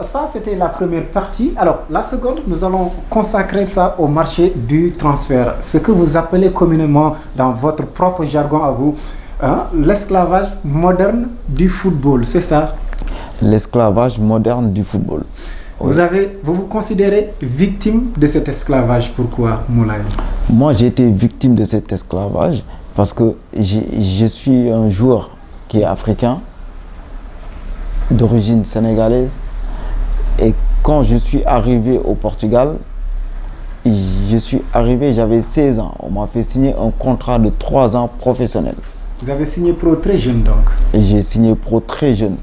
ça, c'était la première partie. Alors, la seconde, nous allons consacrer ça au marché du transfert. Ce que vous appelez communément, dans votre propre jargon à vous, hein, l'esclavage moderne du football, c'est ça? L'esclavage moderne du football. Oui. Vous vous considérez victime de cet esclavage. Pourquoi, Moulay? Moi, j'ai été victime de cet esclavage parce que je suis un joueur qui est africain, d'origine sénégalaise. Et quand je suis arrivé au Portugal, j'avais 16 ans. On m'a fait signer un contrat de 3 ans professionnel. Vous avez signé pro très jeune donc? Et j'ai signé pro très jeune.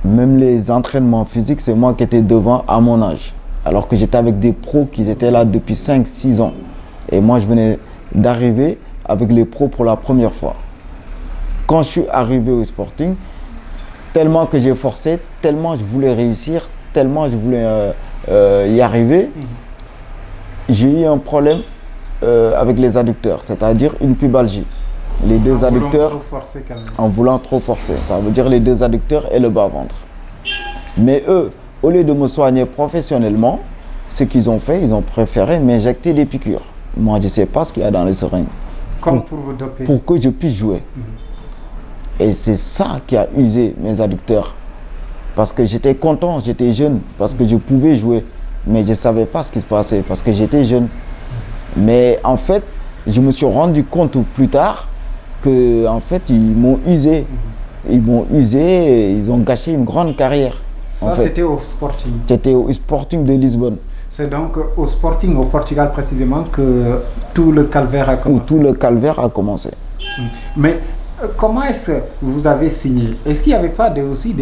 Même les entraînements physiques, c'est moi qui étais devant à mon âge. Alors que j'étais avec des pros qui étaient là depuis 5-6 ans. Et moi, je venais d'arriver avec les pros pour la première fois. Quand je suis arrivé au Sporting, tellement que j'ai forcé, tellement je voulais réussir, tellement je voulais y arriver, j'ai eu un problème avec les adducteurs, c'est-à-dire une pubalgie. Les deux adducteurs, en voulant trop forcer, ça veut dire les deux adducteurs et le bas-ventre. Mais eux, au lieu de me soigner professionnellement, ce qu'ils ont fait, ils ont préféré m'injecter des piqûres. Moi, je ne sais pas ce qu'il y a dans les seringues. Comme pour vous doper. Pour que je puisse jouer. Et c'est ça qui a usé mes adducteurs. Parce que j'étais content, j'étais jeune, parce que je pouvais jouer. Mais je ne savais pas ce qui se passait, parce que j'étais jeune. Mais en fait, je me suis rendu compte plus tard que en fait, ils m'ont usé. Ils m'ont usé et ils ont gâché une grande carrière. Ça, c'était au Sporting? C'était au Sporting de Lisbonne. C'est donc au Sporting, au Portugal précisément, que tout le calvaire a commencé? Où tout le calvaire a commencé. Mais comment est-ce que vous avez signé? Est-ce qu'il n'y avait pas aussi des